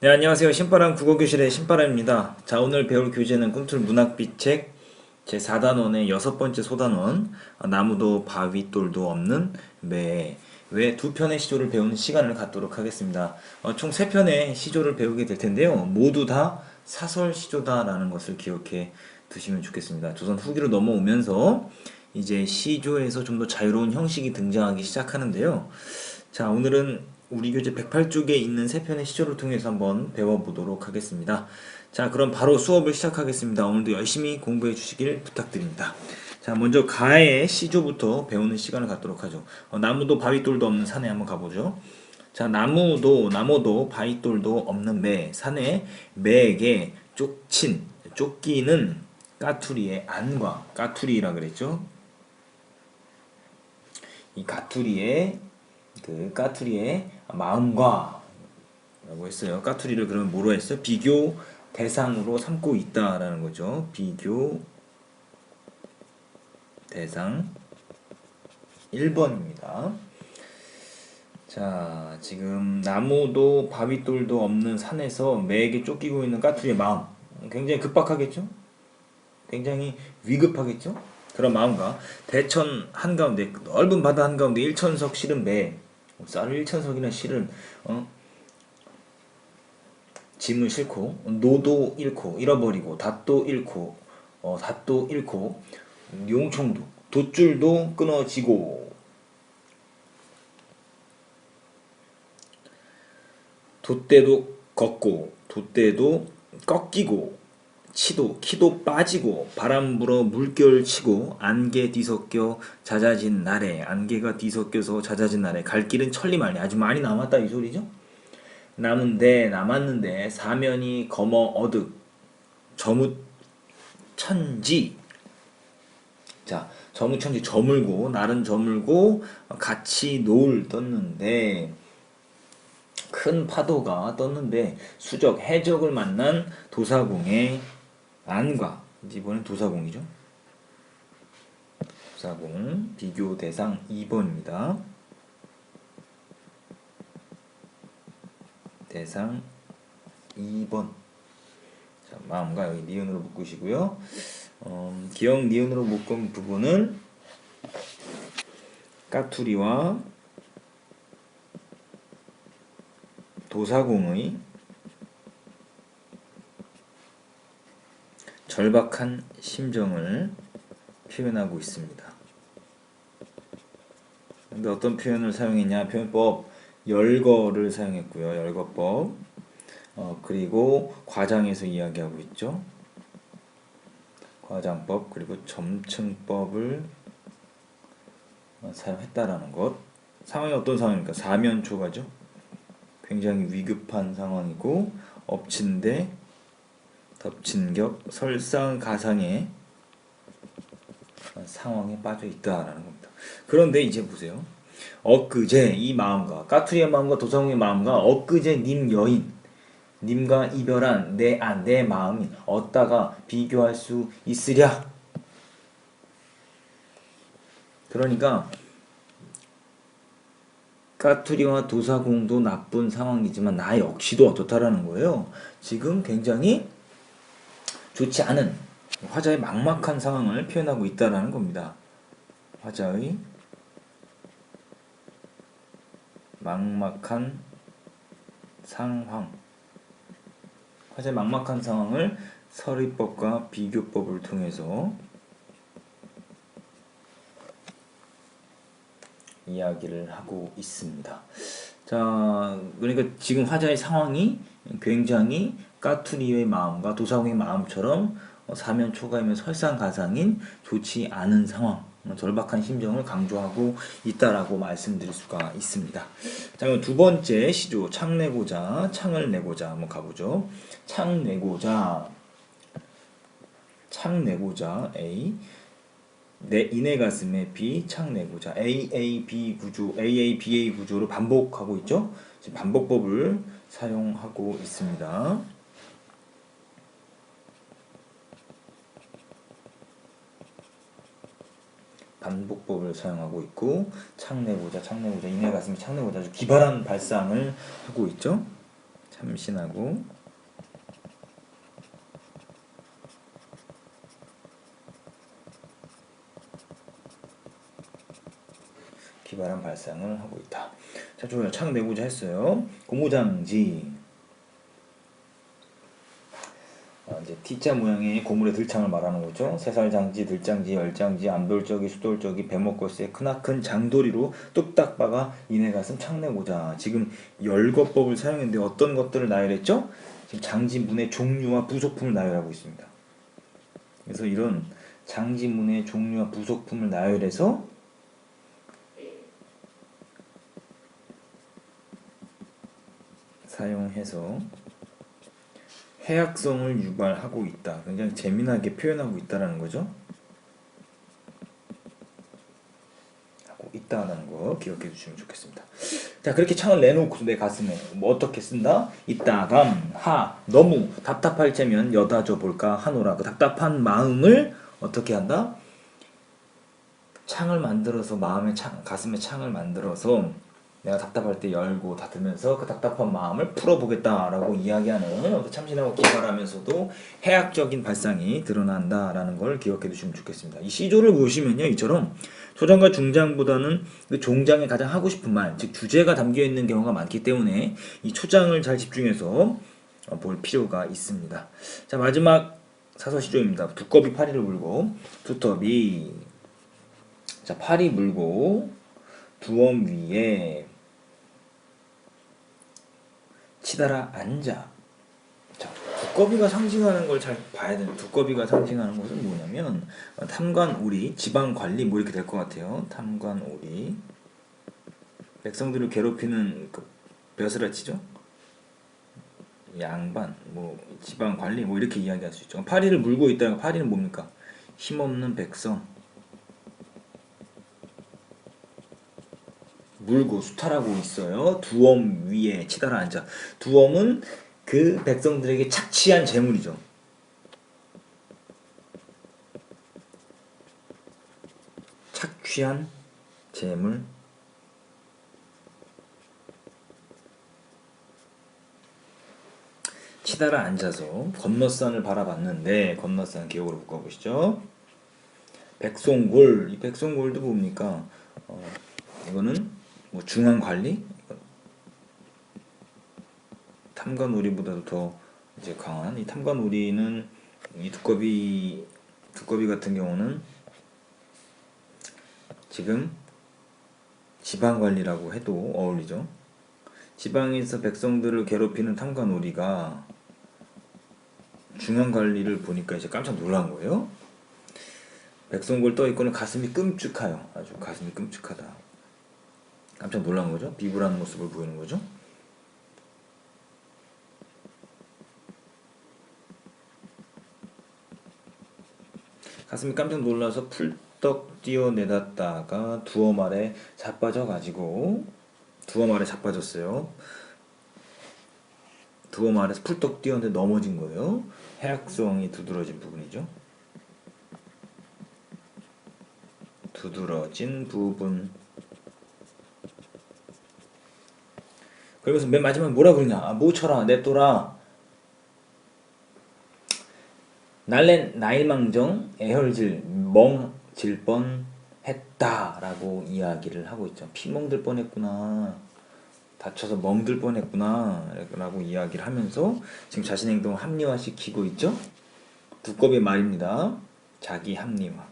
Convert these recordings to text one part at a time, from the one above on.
네, 안녕하세요. 신바람 국어교실의 신바람입니다. 자, 오늘 배울 교재는 꿈틀 문학비책 제4단원의 여섯 번째 소단원, 나무도 바위돌도 없는 매, 외 두 편의 시조를 배우는 시간을 갖도록 하겠습니다. 총 세 편의 시조를 배우게 될 텐데요. 모두 다 사설 시조다라는 것을 기억해 두시면 좋겠습니다. 조선 후기로 넘어오면서 이제 시조에서 좀 더 자유로운 형식이 등장하기 시작하는데요. 자, 오늘은 우리 교재 108쪽에 있는 세 편의 시조를 통해서 한번 배워보도록 하겠습니다. 자, 그럼 바로 수업을 시작하겠습니다. 오늘도 열심히 공부해 주시길 부탁드립니다. 자, 먼저 가의 시조부터 배우는 시간을 갖도록 하죠. 나무도 바위돌도 없는 산에 한번 가보죠. 자, 나무도 바위돌도 없는 매, 산에 매에게 쫓기는 까투리의 안과, 까투리라 그랬죠? 이 까투리의 마음과 라고 했어요. 까투리를 그러면 뭐로 했어요? 비교 대상으로 삼고 있다라는 거죠. 비교 대상 1번입니다. 자, 지금 나무도 바위돌도 없는 산에서 매에게 쫓기고 있는 까투리의 마음. 굉장히 급박하겠죠? 굉장히 위급하겠죠? 그런 마음과 대천 한가운데 넓은 바다 한가운데 일천석 실은 매 쌀을 일천석이나 실은 짐을 싣고 노도 잃고 잃어버리고 닷도 잃고 용총도 돛줄도 끊어지고 돛대도 걷고 돛대도 꺾이고 키도 빠지고 바람 불어 물결 치고 안개 뒤섞여 잦아진 날에 안개가 뒤섞여서 잦아진 날에 갈 길은 천리만리 아주 많이 남았다 이 소리죠. 남았는데 사면이 검어 어둑 저무천지. 자, 저무천지 저물고 날은 저물고 같이 노을 떴는데 큰 파도가 떴는데 수적 해적을 만난 도사공의 안과 이번엔 도사공이죠. 도사공 비교 대상 2번입니다. 대상 2번. 자, 마음과 여기 니은으로 묶으시고요. 기억 니은으로 묶은 부분은 까투리와 도사공의 절박한 심정을 표현하고 있습니다. 근데 어떤 표현을 사용했냐? 표현법 열거를 사용했고요. 열거법. 그리고 과장에서 이야기하고 있죠. 과장법 그리고 점층법을 사용했다라는 것. 상황이 어떤 상황입니까? 사면초가죠. 굉장히 위급한 상황이고 엎친데 덮친격 설상가상의 상황에 빠져 있다라는 겁니다. 그런데 이제 보세요. 엊그제 이 마음과 까투리의 마음과 도성의 마음과 엊그제 님 여인 님과 이별한 내 마음이 어디다가 비교할 수 있으랴. 그러니까 까투리와 도사공도 나쁜 상황이지만 나 역시도 어떻다라는 거예요. 지금 굉장히 좋지 않은 화자의 막막한 상황을 표현하고 있다라는 겁니다. 화자의 막막한 상황. 화자의 막막한 상황을 서리법과 비교법을 통해서 이야기를 하고 있습니다. 자, 그러니까 지금 화자의 상황이 굉장히 까투리의 마음과 도사공의 마음처럼 사면초가이며 설상가상인 좋지 않은 상황, 절박한 심정을 강조하고 있다라고 말씀드릴 수가 있습니다. 자, 그럼 두 번째 시조 창을 내고자 한번 가보죠. 창내고자 A 내 인의 가슴에 B 창 내고자 AABA 구조로 반복하고 있죠. 지금 반복법을 사용하고 있습니다. 반복법을 사용하고 있고 창내고자 인의 가슴에 창내고자 아주 기발한 발상을 하고 있죠. 참신하고 기발한 발상을 하고 있다. 자, 좋아요. 창 내고자 했어요. 고무장지. 이제 T자 모양의 고물의 들창을 말하는 거죠. 새살장지, 들장지, 열장지, 암돌적이, 수돌적이, 배목걸스의 크나큰 장도리로 뚝딱 박아 이내 가슴 창 내고자. 지금 열거법을 사용했는데 어떤 것들을 나열했죠? 지금 장지문의 종류와 부속품을 나열하고 있습니다. 그래서 이런 장지문의 종류와 부속품을 나열해서 사용해서 해악성을 유발하고 있다. 굉장히 재미나게 표현하고 있다라는 거죠. 하고 있다라는 거 기억해 주시면 좋겠습니다. 자, 그렇게 창을 내놓고 내 가슴에 뭐 어떻게 쓴다? 이따감 하 너무 답답할 때면 여다줘 볼까 하노라. 그 답답한 마음을 어떻게 한다? 창을 만들어서 가슴에 창을 만들어서 내가 답답할 때 열고 닫으면서 그 답답한 마음을 풀어보겠다라고 이야기하는 참신하고 기발하면서도 해학적인 발상이 드러난다라는 걸 기억해 두시면 좋겠습니다. 이 시조를 보시면요, 이처럼 초장과 중장보다는 그 종장에 가장 하고 싶은 말, 즉 주제가 담겨 있는 경우가 많기 때문에 이 초장을 잘 집중해서 볼 필요가 있습니다. 자, 마지막 사서시조입니다. 두꺼비 파리를 물고 두꺼비, 자, 파리 물고 두엄 위에 치달아 앉아. 자, 두꺼비가 상징하는 걸 잘 봐야 되는. 두꺼비가 상징하는 것은 뭐냐면 탐관오리, 지방관리 뭐 이렇게 될 것 같아요. 탐관오리, 백성들을 괴롭히는 그 벼슬아치죠. 양반, 뭐 지방관리 뭐 이렇게 이야기할 수 있죠. 파리를 물고 있다는 거, 파리는 뭡니까? 힘없는 백성. 물고 수탈하고 있어요. 두엄 위에 치달아 앉아. 두엄은 그 백성들에게 착취한 재물이죠. 착취한 재물. 치달아 앉아서 건너산을 바라봤는데, 건너산 기억으로 묶어보시죠. 백송골. 이 백송골도 뭡니까? 이거는 뭐 중앙관리? 탐관오리보다도 더 이제 강한 이 탐관오리는 이 두꺼비 같은 경우는 지금 지방관리라고 해도 어울리죠. 지방에서 백성들을 괴롭히는 탐관오리가 중앙관리를 보니까 이제 깜짝 놀란 거예요. 백성골 떠 있고는 가슴이 끔찍해요. 아주 가슴이 끔찍하다. 깜짝 놀란 거죠. 비굴한 모습을 보이는 거죠. 가슴이 깜짝 놀라서 풀떡 뛰어내렸다가 두엄 아래 자빠졌어요. 두엄 아래서 풀떡 뛰어내 넘어진 거예요. 해악성이 두드러진 부분이죠. 두드러진 부분. 그러면서 맨 마지막에 뭐라 그러냐? 모쳐라, 냅둬라. 날랜 나일망정 애혈질 멍질 뻔했다라고 이야기를 하고 있죠. 피 멍들 뻔했구나. 다쳐서 멍들 뻔했구나 라고 이야기를 하면서 지금 자신의 행동을 합리화시키고 있죠. 두꺼비의 말입니다. 자기 합리화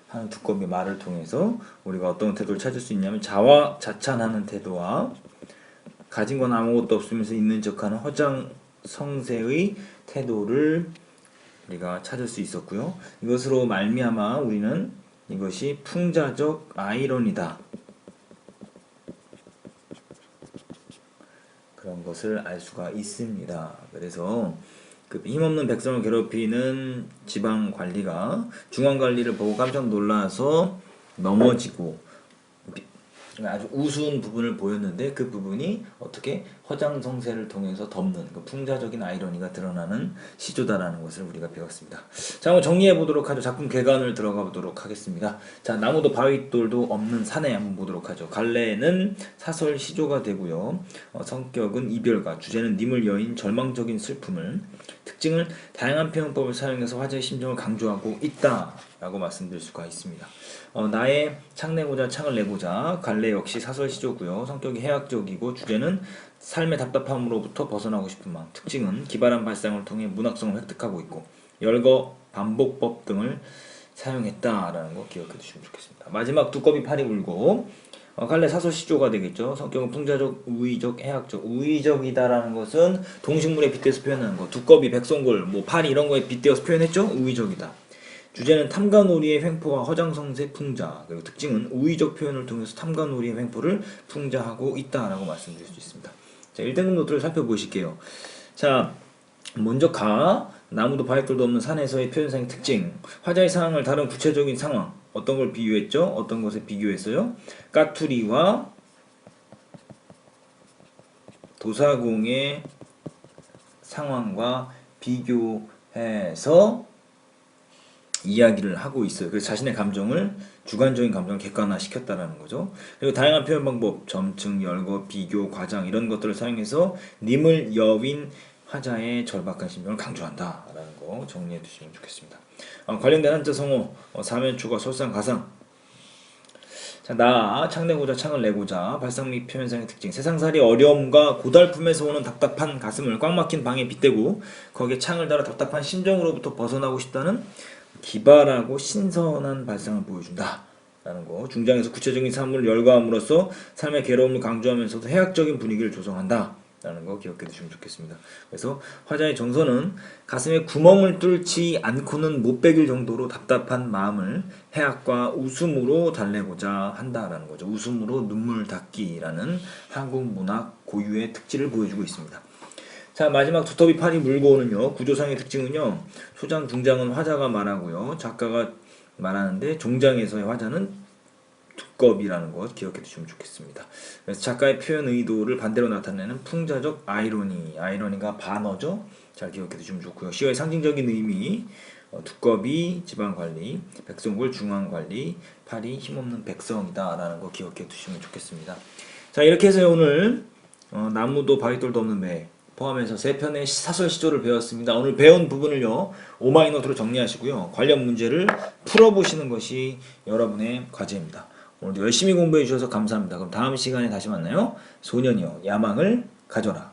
하는 두꺼비의 말을 통해서 우리가 어떤 태도를 찾을 수 있냐면 자화자찬하는 태도와 가진 건 아무것도 없으면서 있는 척하는 허장성세의 태도를 우리가 찾을 수 있었고요. 이것으로 말미암아 우리는 이것이 풍자적 아이러니다 그런 것을 알 수가 있습니다. 그래서 그 힘없는 백성을 괴롭히는 지방관리가 중앙관리를 보고 깜짝 놀라서 넘어지고 아주 우스운 부분을 보였는데 그 부분이 어떻게 허장성세를 통해서 덮는 그 풍자적인 아이러니가 드러나는 시조다라는 것을 우리가 배웠습니다. 자, 한번 정리해 보도록 하죠. 작품 개관을 들어가 보도록 하겠습니다. 자, 나무도 바위돌도 없는 산에 한번 보도록 하죠. 갈래는 사설 시조가 되고요. 성격은 이별가, 주제는 님을 여인 절망적인 슬픔을, 특징을 다양한 표현법을 사용해서 화제의 심정을 강조하고 있다라고 말씀드릴 수가 있습니다. 나의 창 내고자 창을 내고자, 갈래 역시 사설 시조고요. 성격이 해학적이고 주제는 삶의 답답함으로부터 벗어나고 싶은 마음, 특징은 기발한 발상을 통해 문학성을 획득하고 있고 열거, 반복법 등을 사용했다라는 거 기억해 두시면 좋겠습니다. 마지막 두꺼비 팔이 울고, 갈래 사설 시조가 되겠죠. 성격은 풍자적, 우의적, 해학적. 우의적이다라는 것은 동식물에 빗대서 표현하는 거. 두꺼비, 백성골, 뭐 파리 이런 거에 빗대어서 표현했죠. 우의적이다. 주제는 탐관오리의 횡포와 허장성세 풍자, 그리고 특징은 우의적 표현을 통해서 탐관오리의 횡포를 풍자하고 있다라고 말씀드릴 수 있습니다. 자, 1등급 노트를 살펴보실게요. 자, 먼저 나무도 바위돌도 없는 산에서의 표현상의 특징, 화자의 상황을 다룬 구체적인 상황, 어떤 걸 비유했죠? 어떤 것에 비교했어요? 까투리와 도사공의 상황과 비교해서 이야기를 하고 있어요. 그래서 자신의 감정을, 주관적인 감정을 객관화시켰다라는 거죠. 그리고 다양한 표현 방법, 점층, 열거, 비교, 과장 이런 것들을 사용해서 님을 여윈 화자의 절박한 심정을 강조한다라는 거 정리해 두시면 좋겠습니다. 관련된 한자 성어, 사면초가 설상가상. 자, 창 내고자 창을 내고자, 발상 및 표현상의 특징, 세상살이 어려움과 고달픔에서 오는 답답한 가슴을 꽉 막힌 방에 빗대고 거기에 창을 달아 답답한 심정으로부터 벗어나고 싶다는 기발하고 신선한 발상을 보여준다 라는 거. 중장에서 구체적인 사물을 열거함으로써 삶의 괴로움을 강조하면서도 해학적인 분위기를 조성한다 라는 거 기억해 두시면 좋겠습니다. 그래서 화자의 정서는 가슴에 구멍을 뚫지 않고는 못 베길 정도로 답답한 마음을 해학과 웃음으로 달래고자 한다라는 거죠. 웃음으로 눈물 닦기라는 한국 문학 고유의 특질을 보여주고 있습니다. 자, 마지막 두꺼비 팔이 물고는요, 구조상의 특징은요, 소장, 중장은 화자가 말하고요, 작가가 말하는데 종장에서의 화자는 두꺼비라는 것 기억해 두시면 좋겠습니다. 그래서 작가의 표현 의도를 반대로 나타내는 풍자적 아이러니가 반어죠. 잘 기억해 두시면 좋고요. 시의 상징적인 의미, 두꺼비 지방관리, 백성골 중앙관리, 팔이 힘없는 백성이다 라는 거 기억해 두시면 좋겠습니다. 자, 이렇게 해서 오늘 나무도 바위돌도 없는 매 포함해서 3편의 사설 시조를 배웠습니다. 오늘 배운 부분을요, 오마이노트로 정리하시고요, 관련 문제를 풀어보시는 것이 여러분의 과제입니다. 오늘도 열심히 공부해 주셔서 감사합니다. 그럼 다음 시간에 다시 만나요. 소년이여 야망을 가져라.